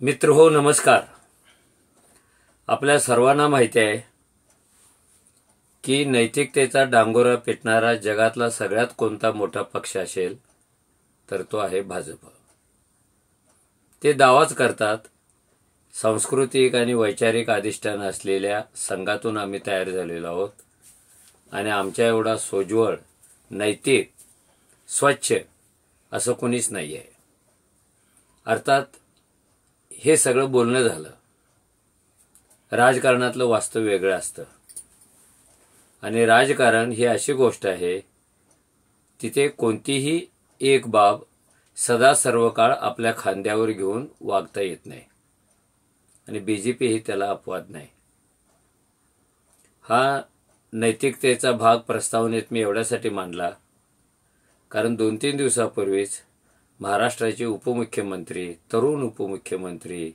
मित्र हो, नमस्कार. आपल्या सर्वांना माहिती आहे की नैतिकतेचा डांगोरा पेटणारा जगातला सगळ्यात कोणता मोठा पक्ष असेल तर तो आहे भाजप. ते दावाच करतात, सांस्कृतिक आणि वैचारिक अधिष्ठान असलेल्या संघातून आम्ही तयार झालेलो आहोत आणि आमच्या एवढा सोज्वळ, नैतिक, स्वच्छ असं कोणीच नाही आहे. अर्थात हे सगळं बोलणं झालं. राजकारणातलं वास्तव वेगळं असतं आणि राजकारण ही अशी गोष्ट आहे तिथे कोणतीही एक बाब सदा सर्व काळ आपल्या खांद्यावर घेऊन वागता येत नाही आणि बीजेपी ही त्याला अपवाद नाही. हा नैतिकतेचा भाग प्रस्तावनेत मी एवढ्यासाठी मांडला कारण 2-3 दिवसापूर्वीच महाराष्ट्राचे उपमुख्यमंत्री, तरुण उपमुख्यमंत्री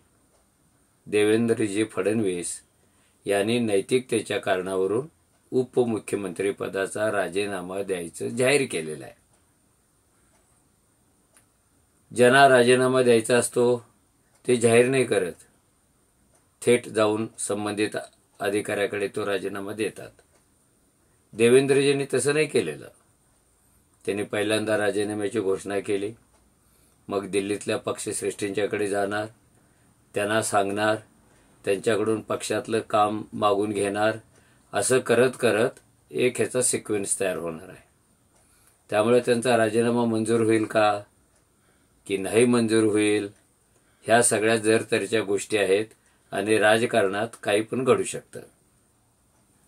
देवेंद्रजी फडणवीस यांनी नैतिकतेच्या कारणावरून उपमुख्यमंत्री पदाचा राजीनामा द्यायचं जाहीर केलेलं आहे. ज्यांना राजीनामा द्यायचा असतो ते जाहीर नाही करत, थेट जाऊन संबंधित अधिकाऱ्याकडे तो राजीनामा देतात. देवेंद्रजींनी तसं नाही केलेलं. त्यांनी पहिल्यांदा राजीनाम्याची घोषणा केली, मग दिल्लीतल्या पक्षश्रेष्ठींच्याकडे जाणार, त्यांना सांगणार, त्यांच्याकडून पक्षातलं काम मागून घेणार, असं करत करत एक ह्याचा सिक्वेन्स तयार होणार आहे. त्यामुळे त्यांचा राजीनामा मंजूर होईल का की नाही मंजूर होईल ह्या सगळ्या जरतरीच्या गोष्टी आहेत आणि राजकारणात काही पण घडू शकतं.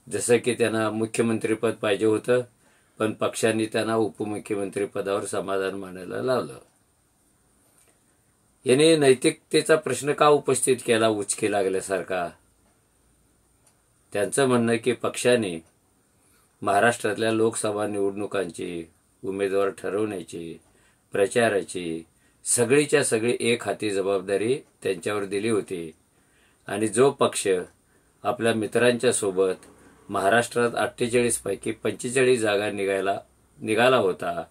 जसं की त्यांना मुख्यमंत्रीपद पाहिजे होतं पण पक्षांनी त्यांना उपमुख्यमंत्री पदावर समाधान मानायला लावलं. याने नैतिकतेचा प्रश्न का उपस्थित केला उचकी लागल्यासारखा? त्यांचं म्हणणं की पक्षाने महाराष्ट्रातल्या लोकसभा निवडणुकांची, उमेदवार ठरवण्याची, प्रचाराची सगळीच्या सगळी एक हाती जबाबदारी त्यांच्यावर दिली होती आणि जो पक्ष आपल्या मित्रांच्या सोबत महाराष्ट्रात 48 पैकी 45 जागा निघाला होता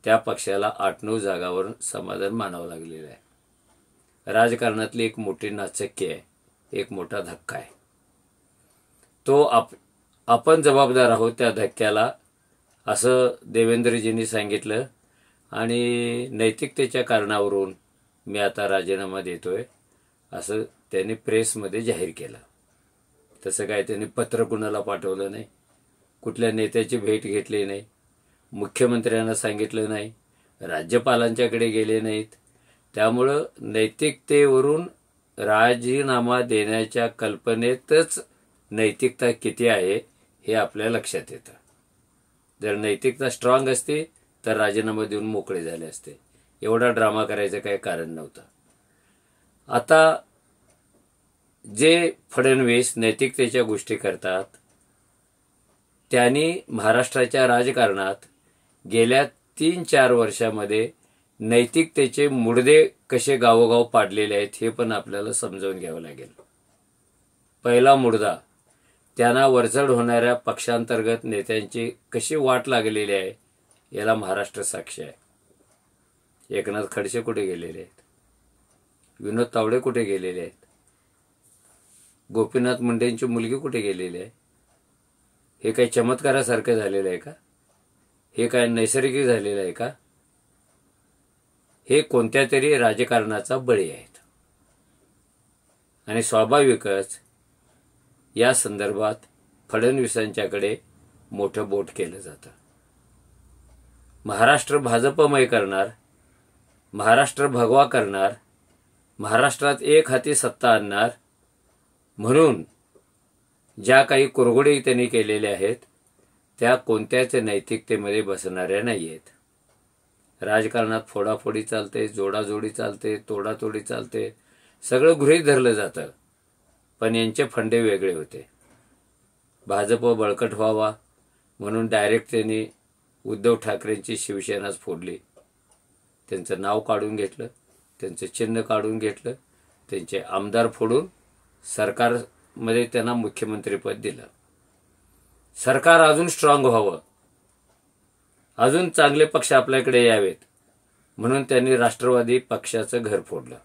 त्या पक्षाला 8-9 जागावर समाधान मानावं लागलेलं आहे. राजकारणातली एक मोठी नाचक्की आहे, एक मोठा धक्का आहे. तो आपण जबाबदार आहोत त्या धक्क्याला, असं देवेंद्रजींनी सांगितलं आणि नैतिकतेच्या कारणावरून मी आता राजीनामा देतोय असं त्यांनी प्रेसमध्ये जाहीर केलं. तसं काय त्यांनी पत्र कुणाला पाठवलं नाही, कुठल्या नेत्याची भेट घेतली नाही, मुख्यमंत्र्यांना सांगितलं नाही, राज्यपालांच्याकडे गेले नाहीत. त्यामुळं नैतिकतेवरून राजीनामा देण्याच्या कल्पनेतच नैतिकता किती आहे हे आपल्या लक्षात येतं. जर नैतिकता स्ट्रॉंग असती तर राजीनामा देऊन मोकळे झाले असते. एवढा ड्रामा करायचं काही कारण नव्हतं. आता जे फडणवीस नैतिकतेच्या गोष्टी करतात त्यांनी महाराष्ट्राच्या राजकारणात गेल्या 3-4 वर्षामध्ये नैतिकतेचे मुडदे कसे गावोगाव पाडलेले आहेत हे पण आपल्याला समजावून घ्यावं लागेल. पहिला मुडदा, त्यांना वरचढ होणाऱ्या पक्षांतर्गत नेत्यांची कशी वाट लागलेली आहे याला महाराष्ट्र साक्षी आहे. एकनाथ खडसे कुठे गेलेले आहेत? विनोद तावडे कुठे गेलेले आहेत? गोपीनाथ मुंडेंची मुलगी कुठे गेलेली आहे? हे काही चमत्कारासारखं झालेलं आहे का? हे काय नैसर्गिक झालेलं आहे का? हे कोणत्या तरी राजकारणाचा बळी आहेत आणि स्वाभाविकच या संदर्भात फडणवीसांच्याकडे मोठं बोट केलं जातं. महाराष्ट्र भाजपमय करणार, महाराष्ट्र भगवा करणार, महाराष्ट्रात एक हाती सत्ता आणणार म्हणून ज्या काही कुरघोडी त्यांनी केलेल्या आहेत त्या कोणत्याच नैतिकतेमध्ये बसणाऱ्या नाही आहेत. राजकारणात फोडाफोडी चालते, जोडाजोडी चालते, तोडातोडी चालते, सगळं गृहीत धरलं जातं. पण यांचे फंडे वेगळे होते. भाजप बळकट व्हावा म्हणून डायरेक्ट त्यांनी उद्धव ठाकरेंची शिवसेनाच फोडली. त्यांचं नाव काढून घेतलं, त्यांचं चिन्ह काढून घेतलं, त्यांचे आमदार फोडून सरकारमध्ये त्यांना मुख्यमंत्रीपद दिलं. सरकार अजून स्ट्रॉंग व्हावं, अजून चांगले पक्ष आपल्याकडे यावेत म्हणून त्यांनी राष्ट्रवादी पक्षाचं घर फोडलं.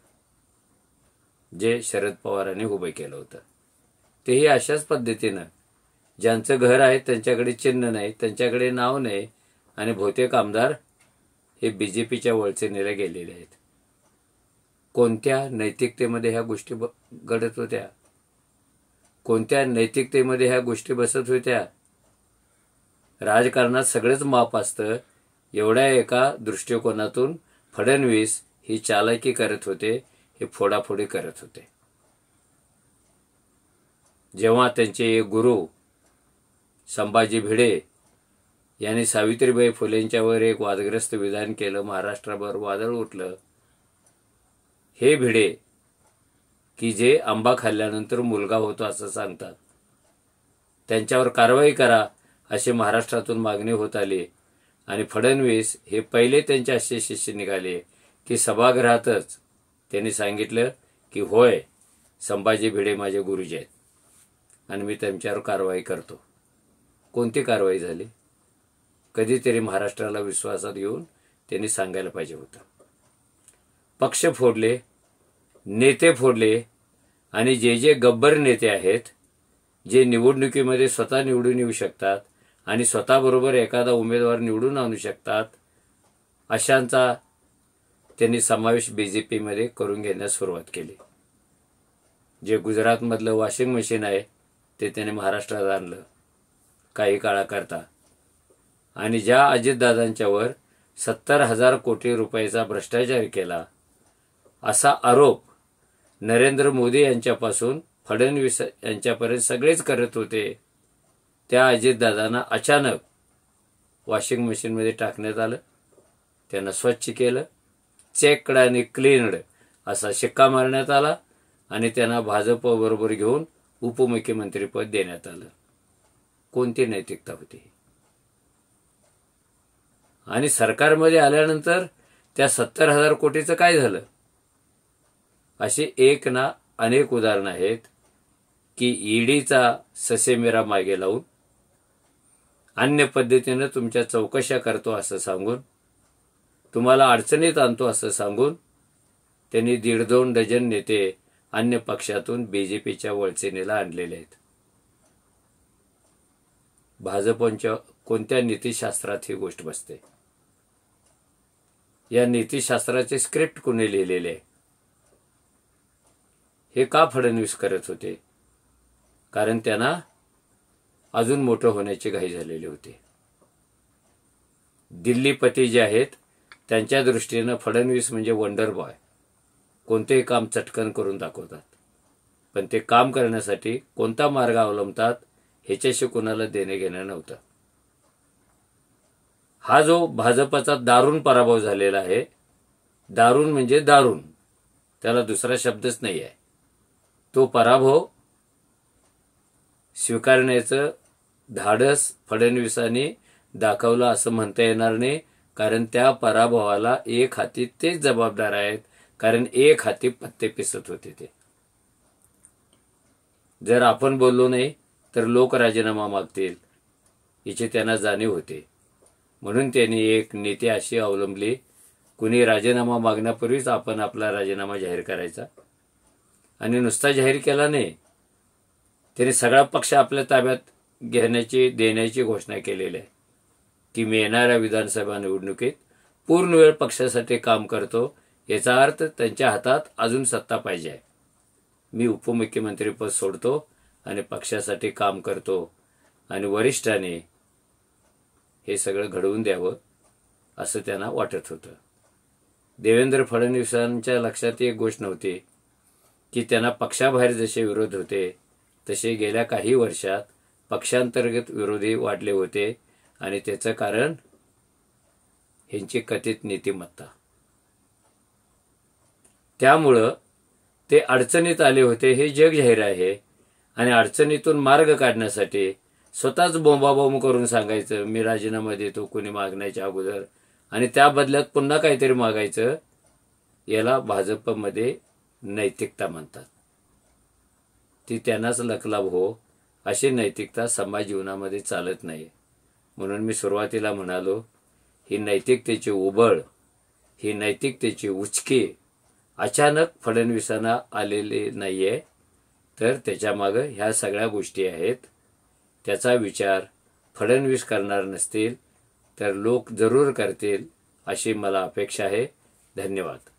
जे शरद पवारांनी उभं केलं होतं. तेही अशाच पद्धतीनं ज्यांचं घर आहे त्यांच्याकडे चिन्ह नाही, त्यांच्याकडे नाव नाही आणि बहुतेक आमदार हे बीजेपीच्या वळचणीला गेलेले आहेत. कोणत्या नैतिकतेमध्ये ह्या गोष्टी घडत होत्या? कोणत्या नैतिकतेमध्ये ह्या गोष्टी बसत होत्या? राजकारणात सगळंच माप असतं एवढ्या एका दृष्टिकोनातून फडणवीस ही चालाकी करत होते, हे फोडाफोडी करत होते. जेव्हा त्यांचे एक गुरु संभाजी भिडे यांनी सावित्रीबाई फुलेंच्यावर एक वादग्रस्त विधान केलं, महाराष्ट्राभर वादळ उठलं. हे भिडे की जे आंबा खाल्ल्यानंतर मुलगा होतो असं सांगतात, त्यांच्यावर कारवाई करा अशी महाराष्ट्रातून मागणी होत आली. आणि फडणवीस हे पहिले त्यांचे असे शिष्य निघाले की सभागृहातच त्यांनी सांगितलं की होय, संभाजी भिडे माझे गुरुजी आहेत आणि मी त्यांच्यावर कारवाई करतो. कोणती कारवाई झाली? कधीतरी महाराष्ट्राला विश्वासात घेऊन त्यांनी सांगायला पाहिजे होतं. पक्ष फोडले, नेते फोडले आणि जे गब्बर नेते आहेत, जे निवडणुकीमध्ये स्वतः निवडून येऊ शकतात आणि स्वतःबरोबर एखादा उमेदवार निवडून आणू शकतात, अशांचा त्यांनी समावेश बीजेपीमध्ये करून घेण्यास सुरुवात केली. जे गुजरातमधलं वॉशिंग मशीन आहे ते त्यांनी महाराष्ट्रात आणलं काही काळाकरता. आणि ज्या अजितदादांच्यावर 70,000 कोटी रुपयाचा भ्रष्टाचार केला असा आरोप नरेंद्र मोदी यांच्यापासून फडणवीस यांच्यापर्यंत सगळेच करत होते, त्या अजितदादांना अचानक वॉशिंग मशीनमध्ये टाकण्यात आलं. त्यांना स्वच्छ केलं, चेक्ड आणि क्लीन्ड असा शिक्का मारण्यात आला आणि त्यांना भाजपबरोबर घेऊन उपमुख्यमंत्रीपद देण्यात आलं. कोणती नैतिकता होती? आणि सरकारमध्ये आल्यानंतर त्या 70,000 कोटीचं काय झालं? अशी एक ना अनेक उदाहरणं आहेत की ईडीचा ससेमिरा मागे लावून, अन्य पद्धतीनं तुमच्या चौकशा करतो असं सांगून, तुम्हाला अडचणीत आणतो असं सांगून त्यांनी 1.5-2 डझन नेते अन्य पक्षातून बीजेपीच्या वळचणीला आणलेले आहेत. भाजपच्या कोणत्या नीतिशास्त्रात ही गोष्ट बसते? या नीतिशास्त्राचे स्क्रिप्ट कोणी लिहिलेले आहे? हे का फडणवीस करत होते? कारण त्यांना अजून मोठं होण्याची घाई झालेली होती. दिल्लीपती जे आहेत त्यांच्या दृष्टीनं फडणवीस म्हणजे वंडर बॉय, कोणतेही काम चटकन करून दाखवतात. पण ते काम करण्यासाठी कोणता मार्ग अवलंबतात ह्याच्याशी कोणाला देणे घेणं नव्हतं. हा जो भाजपचा दारुण पराभव झालेला आहे, दारुण म्हणजे दारुण, त्याला दुसरा शब्दच नाही आहे. तो पराभव स्वीकारण्याचं धाडस फडणवीसांनी दाखवलं असं म्हणता येणार नाही. कारण त्या पराभवाला एक हाती तेच जबाबदार आहेत, कारण एक हाती पत्ते पिसत होते ते. जर आपण बोललो नाही तर लोक राजीनामा मागतील याची त्यांना जाणीव होते. म्हणून त्यांनी एक नीती अशी अवलंबली, कुणी राजीनामा मागण्यापूर्वीच आपण आपला राजीनामा जाहीर करायचा. आणि नुसता जाहीर केला नाही, त्यांनी सगळा पक्ष आपल्या ताब्यात देण्याची घोषणा केलेली आहे की मी येणाऱ्या विधानसभा निवडणुकीत पूर्ण वेळ पक्षासाठी काम करतो. याचा अर्थ त्यांच्या हातात अजून सत्ता पाहिजे आहे. मी उपमुख्यमंत्रीपद सोडतो आणि पक्षासाठी काम करतो. आणि वरिष्ठांनी हे सगळं घडवून द्यावं असं त्यांना वाटत होतं. देवेंद्र फडणवीसांच्या लक्षात एक गोष्ट नव्हती की त्यांना पक्षाबाहेर जसे विरोध होते तसे गेल्या काही वर्षात पक्षांतर्गत विरोधी वाढले होते. आणि त्याचं कारण ह्यांची कथित नीतिमत्ता. त्यामुळं ते अडचणीत आले होते हे जग जाहीर आहे. आणि अडचणीतून मार्ग काढण्यासाठी स्वतःच बोंबाबोंब करून सांगायचं मी राजीनामा देतो कुणी मागण्याच्या अगोदर, आणि त्या बदल्यात पुन्हा काहीतरी मागायचं. याला भाजपमध्ये नैतिकता म्हणतात. ती त्यांनाच लकलाभ हो अशी नैतिकता समाज जीवनामध्ये चालत नाही. म्हणून मी सुरुवातीला म्हणालो, ही नैतिकतेची उबळ, ही नैतिकतेची उचकी अचानक फडणवीसांना आलेले नाहीये, तर त्याच्यामागं ह्या सगळ्या गोष्टी आहेत. त्याचा विचार फडणवीस करणार नसतील तर लोक जरूर करतील अशी मला अपेक्षा आहे. धन्यवाद.